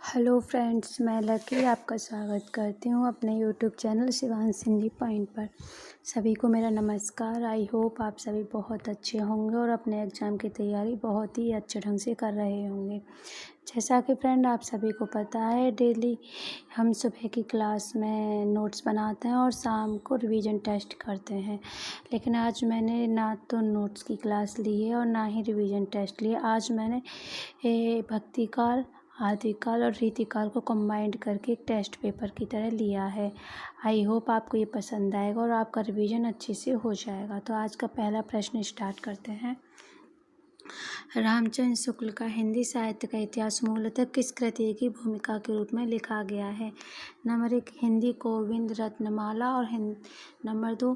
Hello friends, मैं lucky आपका स्वागत करती हूँ अपने YouTube channel Shivansh Hindi point पर। सभी को मेरा नमस्कार। आई होप आप सभी बहुत अच्छे होंगे और अपने एग्ज़ाम की तैयारी बहुत ही अच्छे ढंग से कर रहे होंगे। जैसा कि फ्रेंड आप सभी को पता है, डेली हम सुबह की क्लास में नोट्स बनाते हैं और शाम को रिवीजन टेस्ट करते हैं। लेकिन आज मैंने ना तो नोट्स की क्लास ली है और ना ही रिवीजन टेस्ट लिया। आज मैंने भक्ति काल, आदिकाल और रीतिकाल को कंबाइंड करके एक टेस्ट पेपर की तरह लिया है। आई होप आपको ये पसंद आएगा और आपका रिवीजन अच्छे से हो जाएगा। तो आज का पहला प्रश्न स्टार्ट करते हैं। रामचंद्र शुक्ल का हिंदी साहित्य का इतिहास मूलतः किस कृति की भूमिका के रूप में लिखा गया है? नंबर 1 हिंदी गोविंद रत्नमाला और नंबर 2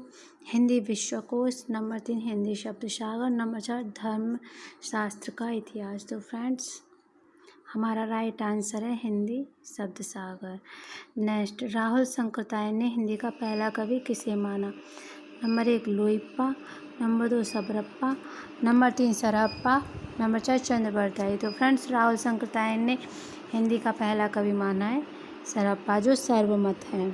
हिंदी विश्वकोश, नंबर 3 हिंदी शब्द सागर, नंबर 4 धर्मशास्त्र का इतिहास। तो फ्रेंड्स, हमारा राइट आंसर है हिंदी शब्द सागर। नेक्स्ट, राहुल शंकरताय ने हिंदी का पहला कवि किसे माना? Number 1 Luipa, number 2 Sabarappa, number 3 Sarahappa, number 4 Chandravardai. तो फ्रेंड्स, राहुल शंकरताय ने हिंदी का पहला कवि माना है सरहप्पा, जो सर्वमत है।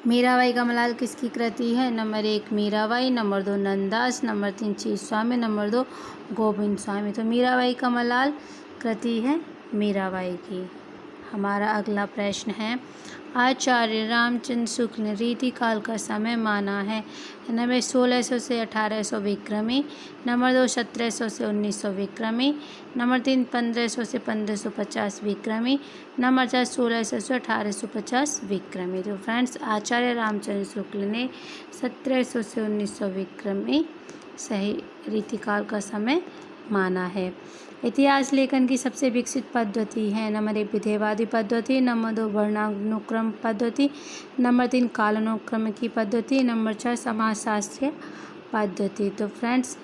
मीराबाई का मलाल किसकी कृति है? Number 1 Mirabai, number 2 Nanddas, number 3 चीज स्वामी, नंबर 2 गोविंद स्वामी। तो मीराबाई का मलाल कृति है मीराबाई की। हमारा अगला प्रश्न है, आचार्य रामचंद्र शुक्ल ने रीतिकाल का समय माना है? नंबर 1600 से 1800 विक्रमी, नंबर 2 1700 से 1900 विक्रमी, नंबर 3 1500 से 1550 विक्रमी, नंबर 4 1600 से 1850 विक्रमी। तो फ्रेंड्स, आचार्य रामचंद्र शुक्ल ने 1700 से 1900 विक्रमी सही रीतिकाल का समय माना है। इतिहास लेखन की सबसे विकसित पद्धति है? नंबर 1 विधेयवादी पद्धति, नंबर 2 वर्णानुक्रम पद्धति, नंबर 3 कालानुक्रम की पद्धति, नंबर 4 समाजशास्त्रीय पद्धति। तो फ्रेंड्स,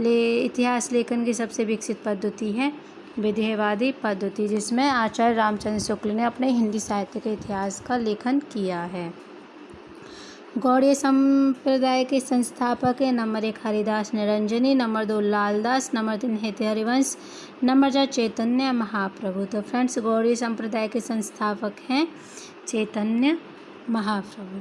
इतिहास लेखन की सबसे विकसित पद्धति है विधेयवादी पद्धति, जिसमें आचार्य रामचंद्र शुक्ल ने अपने हिंदी साहित्य के इतिहास का लेखन किया है। गौड़ीय संप्रदाय के संस्थापक हैं? Number 1 Haridas Niranjani, number 2 Laldas, number 3 Harivansh, number 4 Chaitanya Mahaprabhu. तो फ्रेंड्स, गौड़ीय संप्रदाय के संस्थापक हैं चैतन्य महाप्रभु।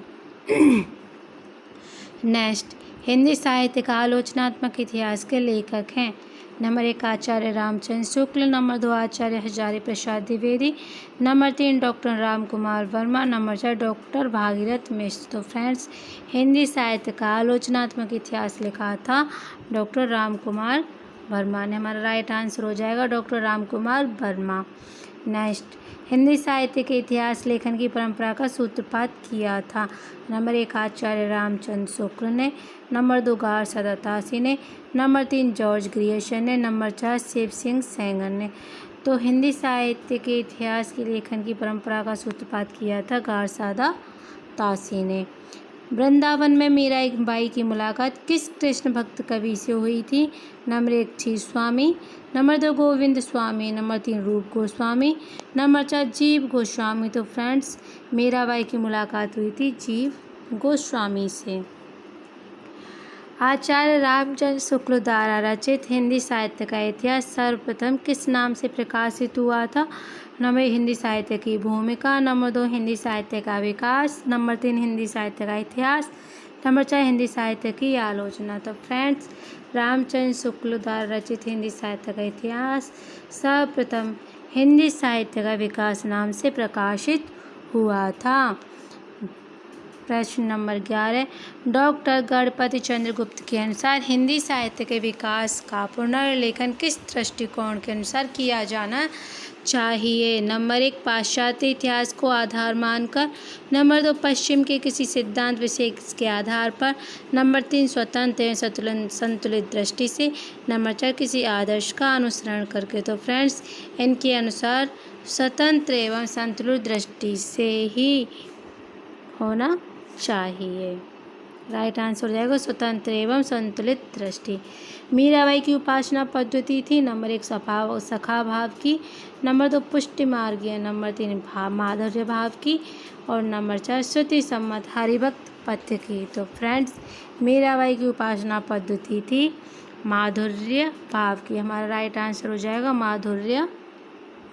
नेक्स्ट, हिंदी साहित्य का आलोचनात्मक इतिहास के लेखक हैं? Number 1 Acharya Ramchandra Shukla, number 2 Acharya Hazari Prasad Dwivedi, number 3 doctor Ram Kumar Verma, number 4 doctor Bhagirath Mishra. तो फ्रेंड्स, हिंदी साहित्य का आलोचनात्मक इतिहास लिखा था डॉक्टर राम कुमार वर्मा ने। हमारा राइट आंसर हो जाएगा डॉक्टर राम कुमार वर्मा। नेक्स्ट, हिंदी साहित्य के इतिहास लेखन की परंपरा का सूत्रपात किया था? नंबर 1 आचार्य रामचंद्र शुक्ल ने, नंबर 2 गारसादा तासी ने, नंबर 3 जॉर्ज ग्रियर्सन ने, नंबर 4 शिव सिंह सेंगर ने। तो हिंदी साहित्य के इतिहास के लेखन की परंपरा का सूत्रपात किया था गारसादा तासी ने। वृंदावन में मीराबाई की मुलाकात किस कृष्ण भक्त कवि से हुई थी? नंबर 1 चीज स्वामी, नंबर 2 गोविंद स्वामी, नंबर 3 रूप गोस्वामी, नंबर 4 जीव गोस्वामी। तो फ्रेंड्स, मीराबाई की मुलाकात हुई थी जीव गोस्वामी से। आचार्य रामचंद्र शुक्ल द्वारा रचित हिंदी साहित्य का इतिहास सर्वप्रथम किस नाम से प्रकाशित हुआ था? नंबर 1 हिंदी साहित्य की भूमिका, नंबर 2 हिंदी साहित्य का विकास, नंबर 3 हिंदी साहित्य का इतिहास, नंबर 4 हिंदी साहित्य की आलोचना। तो फ्रेंड्स, रामचंद्र शुक्ल द्वारा रचित हिंदी साहित्य का इतिहास सर्वप्रथम हिंदी साहित्य का विकास नाम से प्रकाशित हुआ था। प्रश्न नंबर 11, डॉक्टर गणपति चंद्रगुप्त के अनुसार हिंदी साहित्य के विकास का पुनर्लेखन किस दृष्टिकोण के अनुसार किया जाना चाहिए? नंबर 1 पाश्चात्य इतिहास को आधार मानकर, नंबर 2 पश्चिम के किसी सिद्धांत विशेष के आधार पर, नंबर 3 स्वतंत्र एवं संतुलित दृष्टि से, नंबर 4 किसी आदर्श का अनुसरण करके। तो फ्रेंड्स, इनके अनुसार स्वतंत्र एवं संतुलित दृष्टि से ही होना चाहिए। राइट आंसर हो जाएगा स्वतंत्र एवं संतुलित दृष्टि। मीराबाई की उपासना पद्धति थी? नंबर 1 सखा भाव की, नंबर 2 पुष्टि मार्गीय, नंबर 3 माधुर्य भाव की और नंबर 4 श्रुति सम्मत हरिभक्त पथ्य की। तो फ्रेंड्स, मीराबाई की उपासना पद्धति थी माधुर्य भाव की। हमारा राइट आंसर हो जाएगा माधुर्य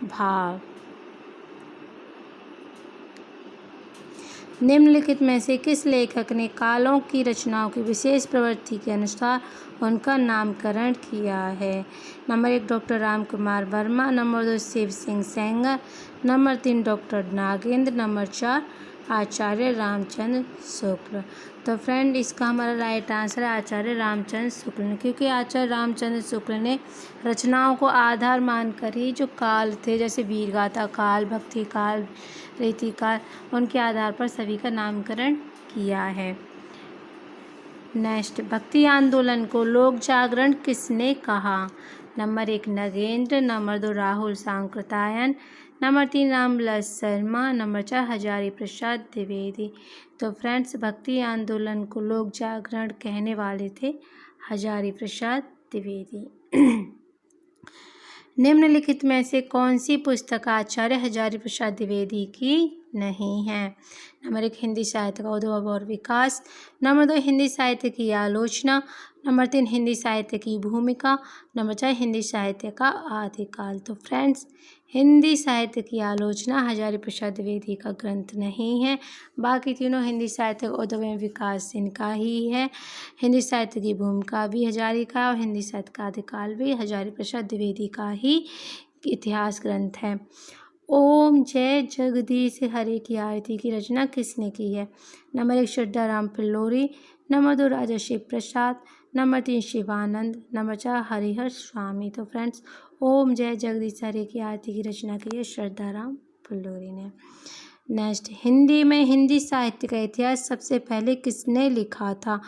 भाव। निम्नलिखित में से किस लेखक ने कालों की रचनाओं की विशेष प्रवृत्ति के अनुसार उनका नामकरण किया है? Number 1 doctor Ram Kumar Verma, number 2 Shiv Singh Sengar, number 3 doctor Nagendra, number 4 Acharya Ramchandra Shukla. तो फ्रेंड, इसका हमारा राइट आंसर है आचार्य रामचंद्र शुक्ल ने, क्योंकि आचार्य रामचंद्र शुक्ल ने रचनाओं को आधार मानकर ही जो काल थे, जैसे वीरगाथा काल, भक्ति काल, रीति काल, उनके आधार पर सभी का नामकरण किया है। नेक्स्ट, भक्ति आंदोलन को लोक जागरण किसने कहा? Number 1 Nagendra, number 2 Rahul Sankrityayan, number 3 Ramvilas Sharma, number 4 Hazari Prasad Dwivedi. तो फ्रेंड्स, भक्ति आंदोलन को लोक जागरण कहने वाले थे हजारी प्रसाद द्विवेदी। निम्नलिखित में से कौन सी पुस्तक आचार्य हजारी प्रसाद द्विवेदी की नहीं है? नंबर 1 हिंदी साहित्य का उद्भव और विकास, नंबर 2 हिंदी साहित्य की आलोचना, नंबर 3 हिंदी साहित्य की भूमिका, नंबर 4 हिंदी साहित्य का आदिकाल। तो फ्रेंड्स, हिंदी साहित्य की आलोचना हजारी प्रसाद द्विवेदी का ग्रंथ नहीं है, बाकी तीनों हिंदी साहित्य का उद्भव एवं विकास इनका ही है। हिंदी साहित्य की भूमिका भी हजारी का और हिंदी साहित्य का आदिकाल भी हजारी प्रसाद द्विवेदी का ही इतिहास ग्रंथ है। ओम जय जगदीश हरे की आरती की रचना किसने की है? नंबर 1 श्रद्धाराम पिल्लोरी, नंबर 2 राजा शिव प्रसाद, नंबर 3 शिवानंद, नंबर 4 हरिहर स्वामी। तो फ्रेंड्स, ओम जय जगदीश हरे की आरती की रचना की है श्रद्धाराम पिल्लोरी ने। नेक्स्ट, हिंदी में हिंदी साहित्य का इतिहास सबसे पहले किसने लिखा था?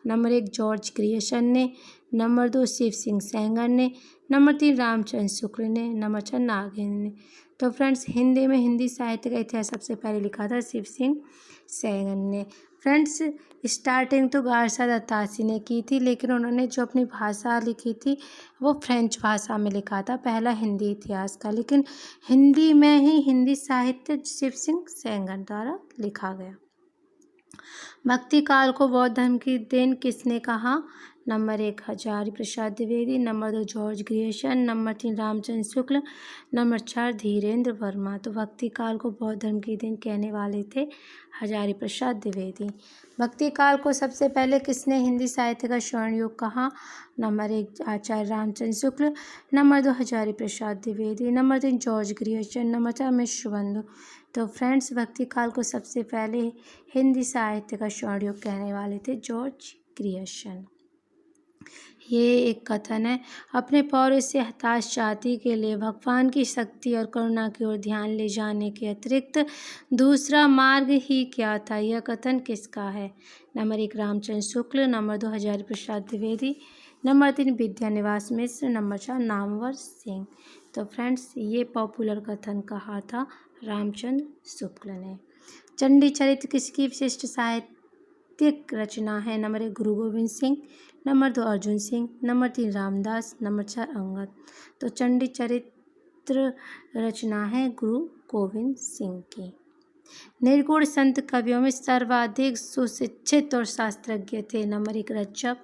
नंबर 1 जॉर्ज ग्रियर्सन ने, नंबर 2 शिव सिंह सेंगर ने, नंबर 3 रामचंद्र शुक्ल ने, नंबर 4 नागेंद्र ने। तो फ्रेंड्स, हिंदी में हिंदी साहित्य का इतिहास सबसे पहले लिखा था शिव सिंह सेंगर ने। फ्रेंड्स, स्टार्टिंग तो गारसा दत्तासी ने की थी, लेकिन उन्होंने जो अपनी भाषा लिखी थी वो फ्रेंच भाषा में लिखा था पहला हिंदी इतिहास का, लेकिन हिंदी में ही हिंदी साहित्य शिव सिंह सेंगर द्वारा लिखा गया। भक्ति काल को बौद्ध धर्म की देन किसने कहा? Number 1 Hazari Prasad Dwivedi, number 2 George Grierson, number 3 Ramchandra Shukla, number 4 Dhirendra Verma. तो भक्ति काल को बौद्ध धर्म की देन कहने वाले थे हजारी प्रसाद द्विवेदी। भक्ति काल को सबसे पहले किसने हिंदी साहित्य का स्वर्ण युग कहा? Number 1 Acharya Ramchandra Shukla, number 2 Hazari Prasad Dwivedi, number 3 George Grierson, number 4 Mishrabandhu. तो फ्रेंड्स, भक्ति काल को सबसे पहले हिंदी साहित्य का स्वर्ण युग कहने वाले थे जॉर्ज ग्रियर्सन। ये एक कथन है, अपने पौरुष से हताश जाति के लिए भगवान की शक्ति और करुणा की ओर ध्यान ले जाने के अतिरिक्त दूसरा मार्ग ही क्या था? यह कथन किसका है? Number 1 Ramchandra Shukla, number 2 Hazari Prasad Dwivedi, number 3 Vidyanivas मिश्र, नंबर 4 नामवर सिंह। तो फ्रेंड्स, ये पॉपुलर कथन कहा था रामचंद्र शुक्ल ने। चंडी चरित्र किसकी विशिष्ट साहित्यिक रचना है? नंबर 1 गुरु Govind Singh, number 2 Arjun Singh, number 3 Ramdas, number 4 Angad. तो चंडी चरित्र रचना है गुरु गोविंद सिंह की। निर्गुण संत कवियों में सर्वाधिक सुशिक्षित और शास्त्रज्ञ थे? Number 1 Rajjab,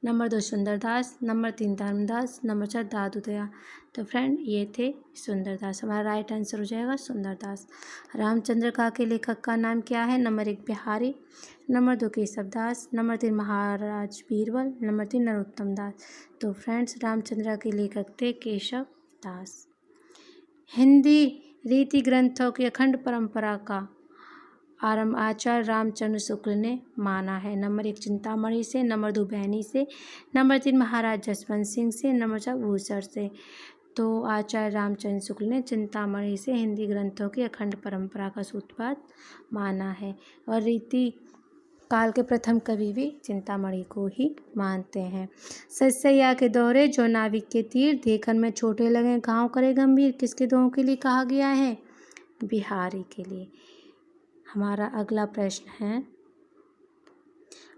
number 2 Sundardas, number 3 Dharmdas, number 4 Dadu Daya. तो फ्रेंड, ये थे सुंदरदास। हमारा राइट आंसर हो जाएगा सुंदरदास। रामचंद्र का के लेखक का नाम क्या है? Number 1 Bihari, number 2 Keshavdas, number 3 महाराज बीरबल, नंबर 3 नरोत्तम दास। तो फ्रेंड्स, रामचंद्र के लेखक थे केशव दास। हिंदी रीति ग्रंथों की अखंड परंपरा का आरंभ आचार्य रामचंद्र शुक्ल ने माना है? नंबर 1 चिंतामणि से, नंबर 2 बैनी से, नंबर 3 महाराज जसवंत सिंह से, नंबर 4 भूसर से। तो आचार्य रामचंद्र शुक्ल ने चिंतामणि से हिंदी ग्रंथों की अखंड परंपरा का सूत्रपात माना है, और रीति काल के प्रथम कवि भी चिंतामणि को ही मानते हैं। सतसैया के दोहरे जो नाविक के तीर देखन में छोटे लगे घाव करे गंभीर, किसके दोहों के लिए कहा गया है? बिहारी के लिए। हमारा अगला प्रश्न है,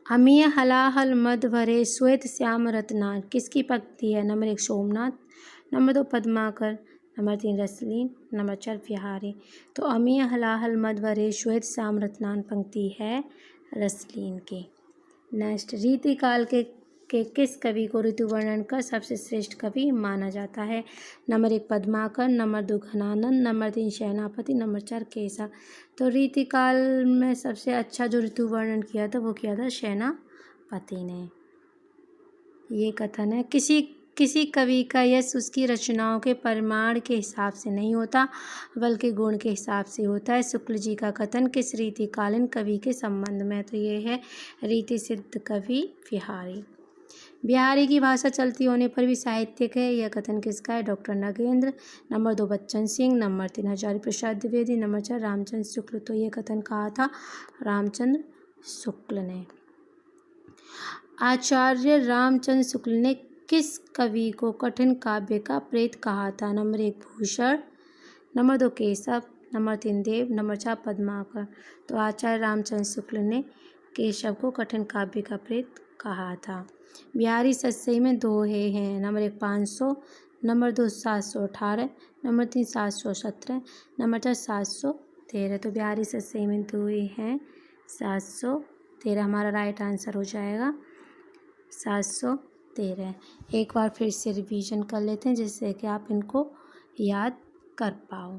अमीय हलाहल मद भरे श्वेत श्याम रत्नान किसकी पंक्ति है? Number 1 Somnath, number 2 Padmakar, number 3 Rasleen, number 4 Bihari. तो अमीय हलाहल मद भरे श्वेत श्याम रत्नान पंक्ति है रसलीन की। नेक्स्ट, रीति काल के के किस कवि को ऋतु वर्णन का सबसे श्रेष्ठ कवि माना जाता है? Number 1 Padmakar, number 2 Ghananand, number 3 Senapati, number 4 Keshav. तो रीतिकाल में सबसे अच्छा जो ऋतु वर्णन किया था वो किया था सेनापति ने। ये कथन है, किसी कवि का यश उसकी रचनाओं के परिमाण के हिसाब से नहीं होता बल्कि गुण के हिसाब से होता है। शुक्ल जी का कथन किस रीतिकालीन कवि के संबंध में? तो ये है रीति सिद्ध कवि बिहारी। बिहारी की भाषा चलती होने पर भी साहित्यिक है, यह कथन किसका है? Doctor Nagendra. Number 2 Bachchan Singh, number 3 Hazari Prasad Dwivedi, number 4 Ramchandra Shukla. तो ये कथन कहा था रामचंद्र शुक्ल ने। आचार्य रामचंद्र शुक्ल ने किस कवि को कठिन काव्य का प्रेत कहा था? Number 1 Bhushan, number 2 Keshav, number 3 देव, नंबर 4 पद्माकर। तो आचार्य रामचंद्र शुक्ल ने केशव को कठिन काव्य का प्रेत कहा था। बिहारी सतसई में दोहे हैं। Number 1 500, number 2 718, number 3 717, number 4 713। तो बिहारी सतसई में दोहे हैं 713। हमारा राइट आंसर हो जाएगा 713। एक बार फिर से रिवीजन कर लेते हैं जिससे कि आप इनको याद कर पाओ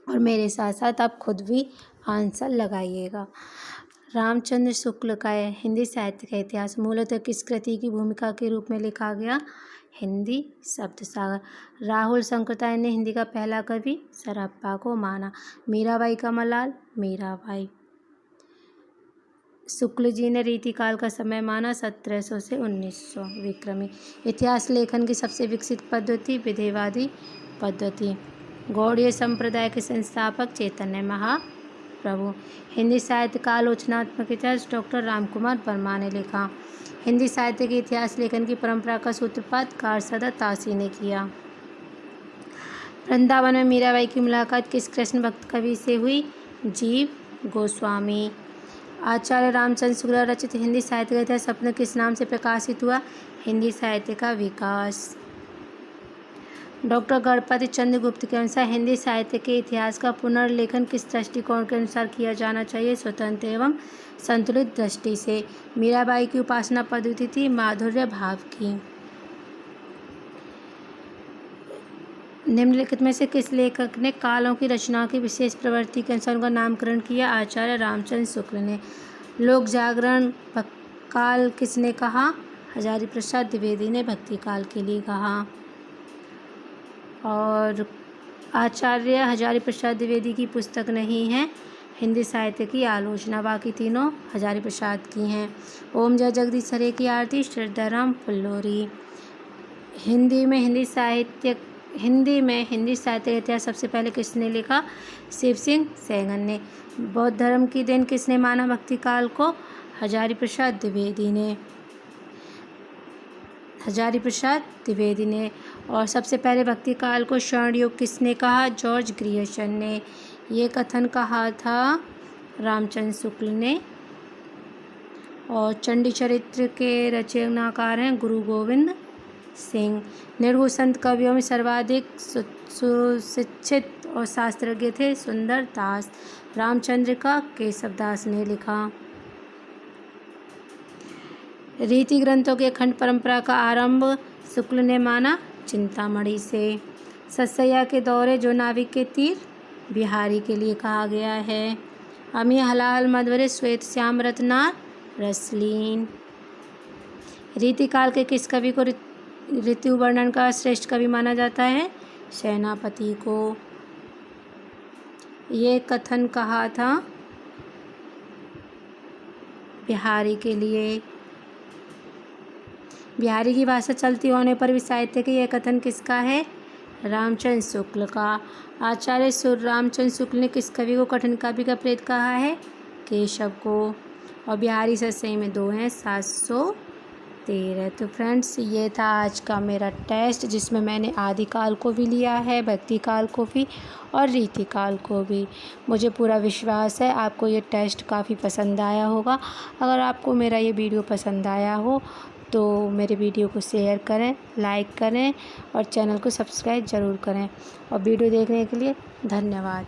और मेरे साथ साथ आप खुद भी आंसर लगाइएगा। रामचंद्र शुक्ल का हिंदी साहित्य का इतिहास मूलतः किस कृति की भूमिका के रूप में लिखा गया? हिंदी सप्तसागर। राहुल शंकरताय ने हिंदी का पहला कवि सरप्पा को माना। मीराबाई का मलाल मीराबाई। शुक्ल जी ने रीतिकाल का समय माना 1700 से 1900 विक्रमी। इतिहास लेखन की सबसे विकसित पद्धति विधेयवादी पद्धति। गौड़ीय संप्रदाय के संस्थापक चैतन्य महाप्रभु। हिंदी साहित्य का आलोचनात्मक इतिहास डॉक्टर रामकुमार वर्मा ने लिखा। हिंदी साहित्य के इतिहास लेखन की परंपरा का सूत्रपात कारसदा तासी ने किया। वृंदावन में मीराबाई की मुलाकात किस कृष्ण भक्त कवि से हुई? जीव गोस्वामी। आचार्य रामचंद्र शुक्ल रचित हिंदी साहित्य का इतिहास अपने किस नाम से प्रकाशित हुआ? हिंदी साहित्य का विकास। डॉक्टर गणपति चंद्र गुप्त के अनुसार हिंदी साहित्य के इतिहास का पुनर्लेखन किस दृष्टिकोण के अनुसार किया जाना चाहिए? स्वतंत्र एवं संतुलित दृष्टि से। मीराबाई की उपासना पद्धति थी माधुर्य भाव की। निम्नलिखित में से किस लेखक ने कालों की रचनाओं की विशेष प्रवृत्ति के अनुसार उनका नामकरण किया? आचार्य रामचंद्र शुक्ल ने। लोक जागरण काल किसने कहा? हजारी प्रसाद द्विवेदी ने भक्ति काल के लिए कहा। और आचार्य हजारी प्रसाद द्विवेदी की पुस्तक नहीं है हिंदी साहित्य की आलोचना, बाकी तीनों हजारी प्रसाद की हैं। ओम जय जगदीश हरे की आरती श्रद्धाराम फुल्लोरी। हिंदी में हिंदी साहित्य का इतिहास सबसे पहले किसने लिखा? शिव सिंह सैगन ने। बौद्ध धर्म की देन किसने माना भक्ति काल को? हजारी प्रसाद द्विवेदी ने। और सबसे पहले भक्ति काल को स्वर्ण युग किसने कहा? जॉर्ज ग्रियर्सन ने। ये कथन कहा था रामचंद्र शुक्ल ने। और चंडी चरित्र के रचनाकार हैं गुरु गोविंद सिंह। निर्गुण संत कवियों में सर्वाधिक सुशिक्षित और शास्त्रज्ञ थे सुंदर दास। रामचंद्र का केशव दास ने लिखा। रीति ग्रंथों के अखंड परंपरा का आरंभ शुक्ल ने माना चिंतामणि से। सतसैया के दौरे जो नाविक के तीर बिहारी के लिए कहा गया है। अमी हलाहल मधुरे श्वेत श्याम रत्नार रसलीन। रीतिकाल के किस कवि को ऋतु वर्णन का श्रेष्ठ कवि माना जाता है? सेनापति को। ये कथन कहा था बिहारी के लिए। बिहारी की भाषा चलती होने पर भी साहित्य के यह कथन किसका है? रामचंद्र शुक्ल का। आचार्य रामचंद्र शुक्ल ने किस कवि को कठिन काव्य का प्रेत कहा है? केशव को। और बिहारी सतसई में दो हैं 713। तो फ्रेंड्स ये था आज का मेरा टेस्ट जिसमें मैंने आदिकाल को भी लिया है, भक्तिकाल को भी और रीतिकाल को भी। मुझे पूरा विश्वास है आपको ये टेस्ट काफ़ी पसंद आया होगा। अगर आपको मेरा ये वीडियो पसंद आया हो तो मेरे वीडियो को शेयर करें, लाइक करें और चैनल को सब्सक्राइब ज़रूर करें। और वीडियो देखने के लिए धन्यवाद।